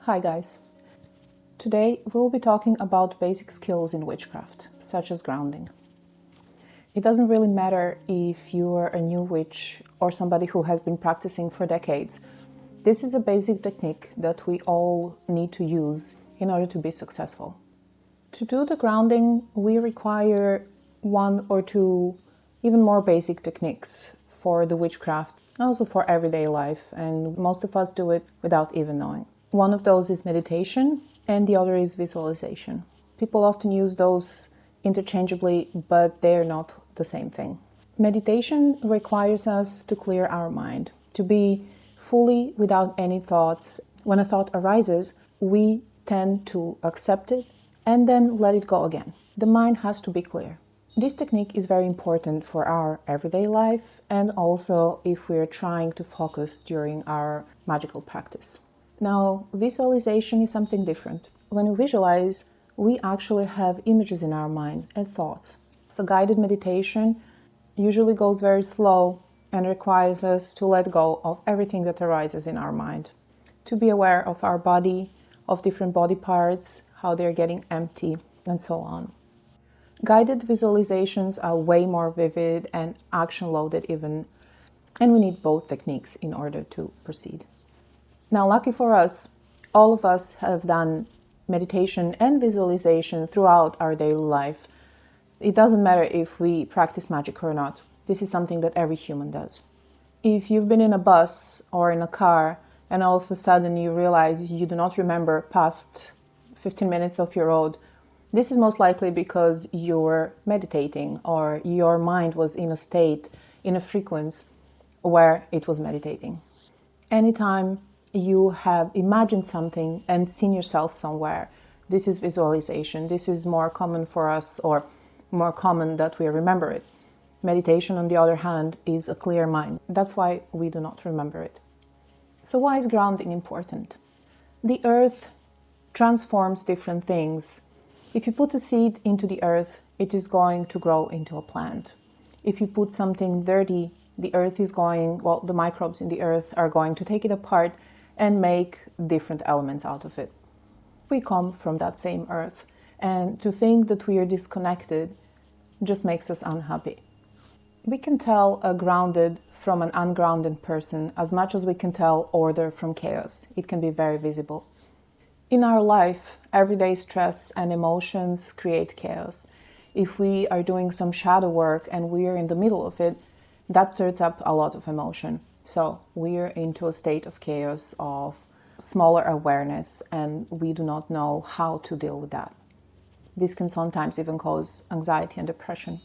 Hi guys. Today we'll be talking about basic skills in witchcraft, such as grounding. It doesn't really matter if you're a new witch or somebody who has been practicing for decades. This is a basic technique that we all need to use in order to be successful. To do the grounding, we require one or two even more basic techniques for the witchcraft, also for everyday life, and most of us do it without even knowing. One of those is meditation, and the other is visualization. People often use those interchangeably, but they're not the same thing. Meditation requires us to clear our mind, to be fully without any thoughts. When a thought arises, we tend to accept it and then let it go again. The mind has to be clear. This technique is very important for our everyday life and also if we're trying to focus during our magical practice. Now, visualization is something different. When we visualize, we actually have images in our mind and thoughts. So guided meditation usually goes very slow and requires us to let go of everything that arises in our mind, to be aware of our body, of different body parts, how they're getting empty, and so on. Guided visualizations are way more vivid and action-loaded even, and we need both techniques in order to proceed. Now, lucky for us, all of us have done meditation and visualization throughout our daily life. It doesn't matter if we practice magic or not. This is something that every human does. If you've been in a bus or in a car and all of a sudden you realize you do not remember past 15 minutes of your road, this is most likely because you're meditating or your mind was in a state, in a frequency where it was meditating. Anytime you have imagined something and seen yourself somewhere, this is visualization. This is more common for us, or more common that we remember it. Meditation, on the other hand, is a clear mind. That's why we do not remember it. So why is grounding important? The earth transforms different things. If you put a seed into the earth, it is going to grow into a plant. If you put something dirty, the earth is the microbes in the earth are going to take it apart and make different elements out of it. We come from that same earth, and to think that we are disconnected just makes us unhappy. We can tell a grounded from an ungrounded person as much as we can tell order from chaos. It can be very visible. In our life, everyday stress and emotions create chaos. If we are doing some shadow work and we are in the middle of it, that stirs up a lot of emotion. So we're into a state of chaos, of smaller awareness, and we do not know how to deal with that. This can sometimes even cause anxiety and depression.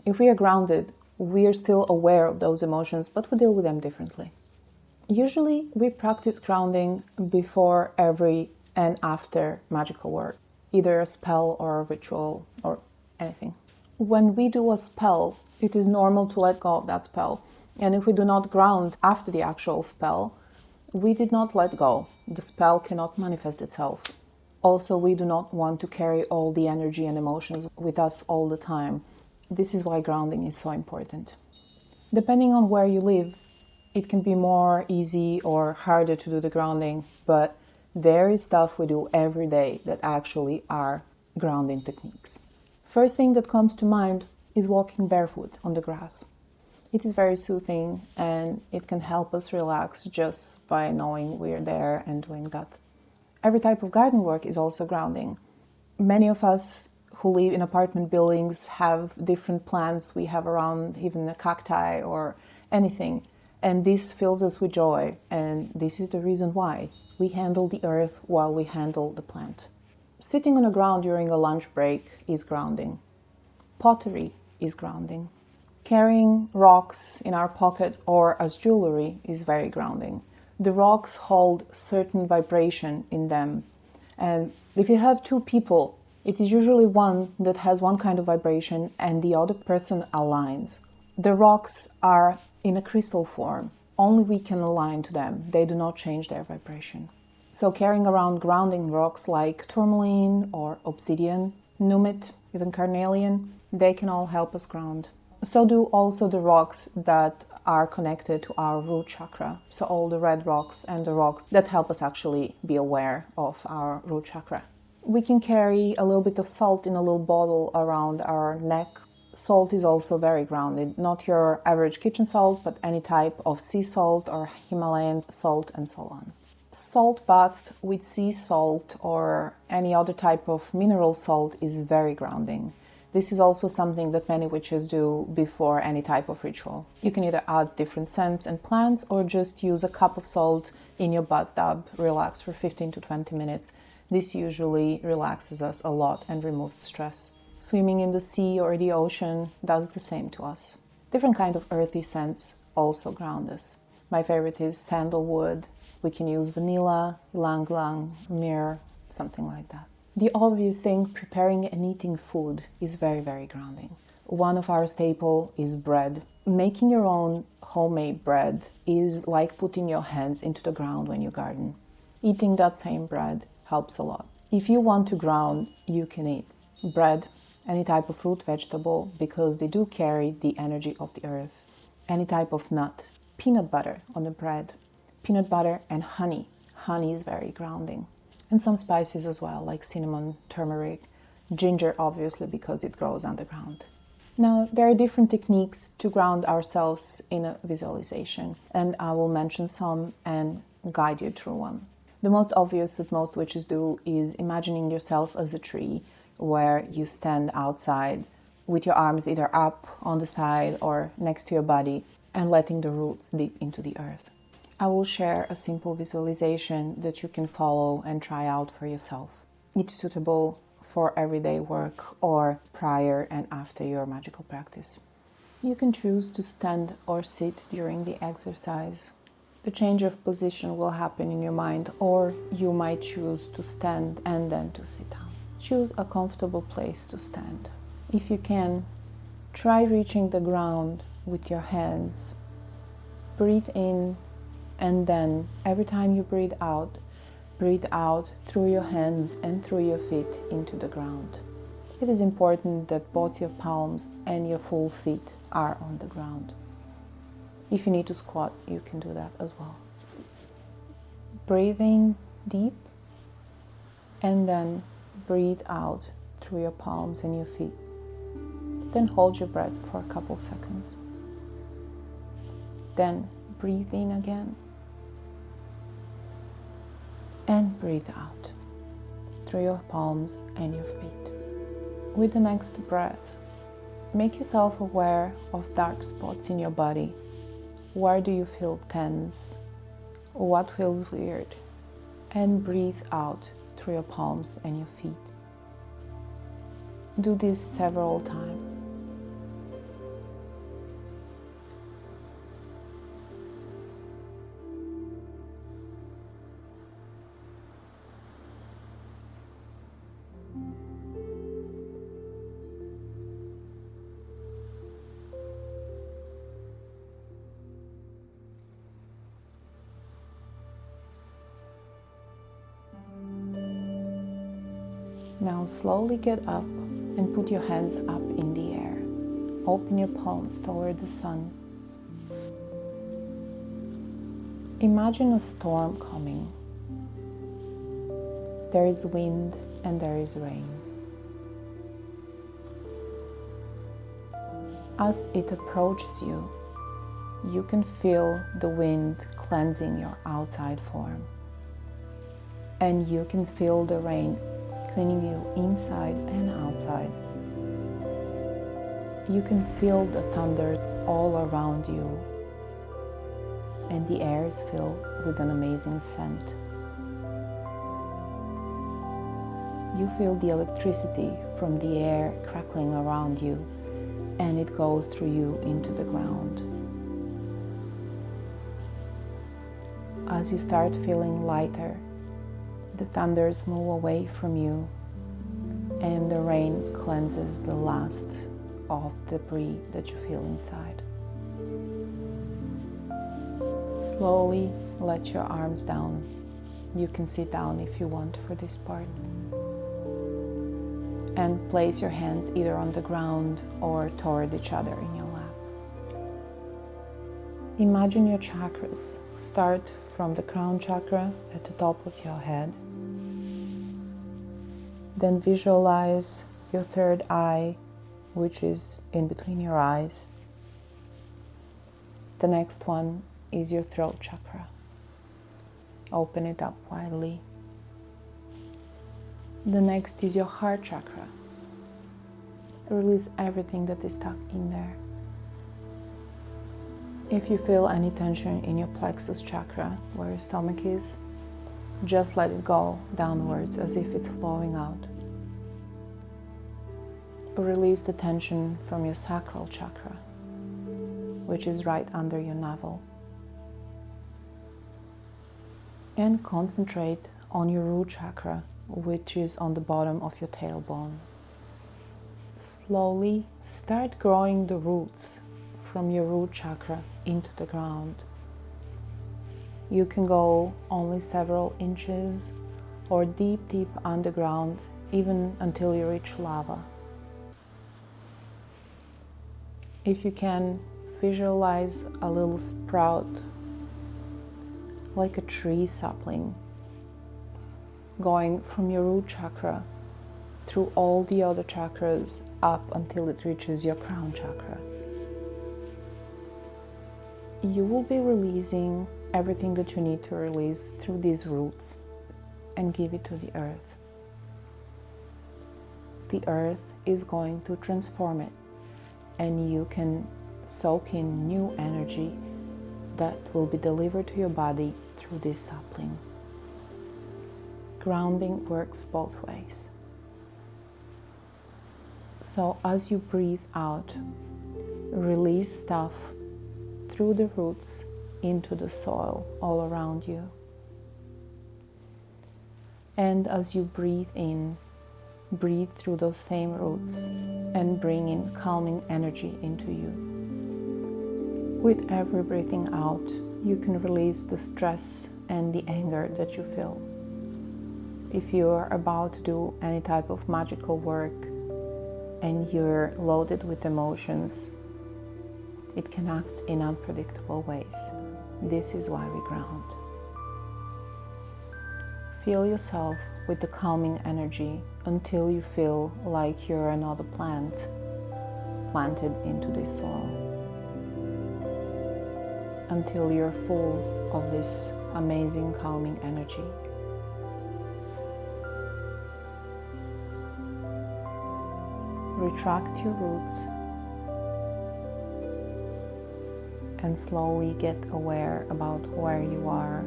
If we are grounded, we are still aware of those emotions, but we deal with them differently. Usually we practice grounding before, every, and after magical work, either a spell or a ritual or anything. When we do a spell, it is normal to let go of that spell. And if we do not ground after the actual spell, we did not let go. The spell cannot manifest itself. Also, we do not want to carry all the energy and emotions with us all the time. This is why grounding is so important. Depending on where you live, it can be more easy or harder to do the grounding, but there is stuff we do every day that actually are grounding techniques. First thing that comes to mind is walking barefoot on the grass. It is very soothing and it can help us relax just by knowing we're there and doing that. Every type of garden work is also grounding. Many of us who live in apartment buildings have different plants we have around, even a cacti or anything, and this fills us with joy, and this is the reason why we handle the earth while we handle the plant. Sitting on the ground during a lunch break is grounding. Pottery is grounding. Carrying rocks in our pocket or as jewelry is very grounding. The rocks hold certain vibration in them. And if you have two people, it is usually one that has one kind of vibration and the other person aligns. The rocks are in a crystal form. Only we can align to them. They do not change their vibration. So carrying around grounding rocks like tourmaline or obsidian, numit, even carnelian, they can all help us ground. So do also the rocks that are connected to our root chakra. So all the red rocks and the rocks that help us actually be aware of our root chakra. We can carry a little bit of salt in a little bottle around our neck. Salt is also very grounded, not your average kitchen salt, but any type of sea salt or Himalayan salt and so on. Salt bath with sea salt or any other type of mineral salt is very grounding. This is also something that many witches do before any type of ritual. You can either add different scents and plants or just use a cup of salt in your bathtub, relax for 15 to 20 minutes. This usually relaxes us a lot and removes the stress. Swimming in the sea or the ocean does the same to us. Different kind of earthy scents also ground us. My favorite is sandalwood. We can use vanilla, ylang ylang, myrrh, something like that. The obvious thing, preparing and eating food is very, very grounding. One of our staple is bread. Making your own homemade bread is like putting your hands into the ground when you garden. Eating that same bread helps a lot. If you want to ground, you can eat bread, any type of fruit, vegetable, because they do carry the energy of the earth. Any type of nut, peanut butter on the bread, peanut butter and honey. Honey is very grounding. And some spices as well, like cinnamon, turmeric, ginger, obviously, because it grows underground. Now, there are different techniques to ground ourselves in a visualization, and I will mention some and guide you through one. The most obvious that most witches do is imagining yourself as a tree where you stand outside with your arms either up on the side or next to your body and letting the roots deep into the earth. I will share a simple visualization that you can follow and try out for yourself. It's suitable for everyday work or prior and after your magical practice. You can choose to stand or sit during the exercise. The change of position will happen in your mind, or you might choose to stand and then to sit down. Choose a comfortable place to stand. If you can, try reaching the ground with your hands. Breathe in, and then every time you breathe out through your hands and through your feet into the ground. It is important that both your palms and your full feet are on the ground. If you need to squat, you can do that as well. Breathe in deep, and then breathe out through your palms and your feet. Then hold your breath for a couple seconds. Then breathe in again. And breathe out through your palms and your feet. With the next breath, make yourself aware of dark spots in your body. Where do you feel tense? What feels weird? And breathe out through your palms and your feet. Do this several times. Now slowly get up and put your hands up in the air. Open your palms toward the sun. Imagine a storm coming. There is wind and there is rain. As it approaches you, you can feel the wind cleansing your outside form. And you can feel the rain cleaning you inside and outside. You can feel the thunders all around you, and the air is filled with an amazing scent. You feel the electricity from the air crackling around you, and it goes through you into the ground. As you start feeling lighter, the thunders move away from you, and the rain cleanses the last of debris that you feel inside. Slowly let your arms down. You can sit down if you want for this part. And place your hands either on the ground or toward each other in your lap. Imagine your chakras. Start from the crown chakra at the top of your head. Then visualize your third eye, which is in between your eyes. The next one is your throat chakra. Open it up widely. The next is your heart chakra. Release everything that is stuck in there. If you feel any tension in your plexus chakra, where your stomach is, just let it go downwards as if it's flowing out. Release the tension from your sacral chakra, which is right under your navel. And concentrate on your root chakra, which is on the bottom of your tailbone. Slowly start growing the roots from your root chakra into the ground. You can go only several inches or deep, deep underground, even until you reach lava. If you can, visualize a little sprout, like a tree sapling, going from your root chakra through all the other chakras up until it reaches your crown chakra. You will be releasing everything that you need to release through these roots and give it to the earth. The earth is going to transform it, and you can soak in new energy that will be delivered to your body through this sapling. Grounding works both ways. So as you breathe out, release stuff through the roots into the soil all around you. And as you breathe in, breathe through those same roots and bring in calming energy into you. With every breathing out, you can release the stress and the anger that you feel. If you are about to do any type of magical work and you're loaded with emotions, it can act in unpredictable ways. This is why we ground. Fill yourself with the calming energy until you feel like you're another plant planted into this soil. Until you're full of this amazing calming energy. Retract your roots and slowly get aware about where you are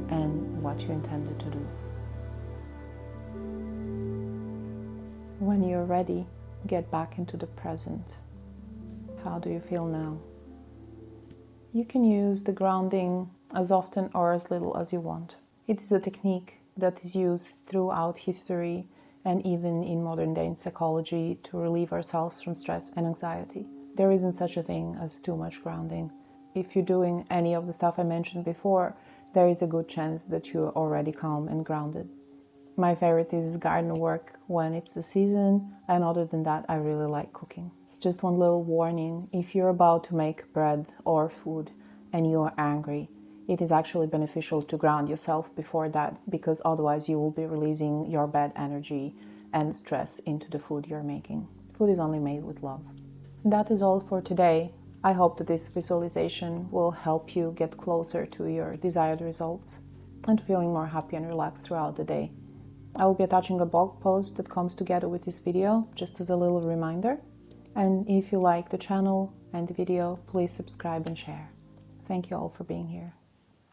and what you intended to do. When you're ready, get back into the present. How do you feel now? You can use the grounding as often or as little as you want. It is a technique that is used throughout history and even in modern day in psychology to relieve ourselves from stress and anxiety. There isn't such a thing as too much grounding. If you're doing any of the stuff I mentioned before, there is a good chance that you're already calm and grounded. My favorite is garden work when it's the season, and other than that, I really like cooking. Just one little warning, if you're about to make bread or food and you are angry, it is actually beneficial to ground yourself before that, because otherwise you will be releasing your bad energy and stress into the food you're making. Food is only made with love. That is all for today. I hope that this visualization will help you get closer to your desired results and feeling more happy and relaxed throughout the day. I will be attaching a blog post that comes together with this video, just as a little reminder. And if you like the channel and the video, please subscribe and share. Thank you all for being here.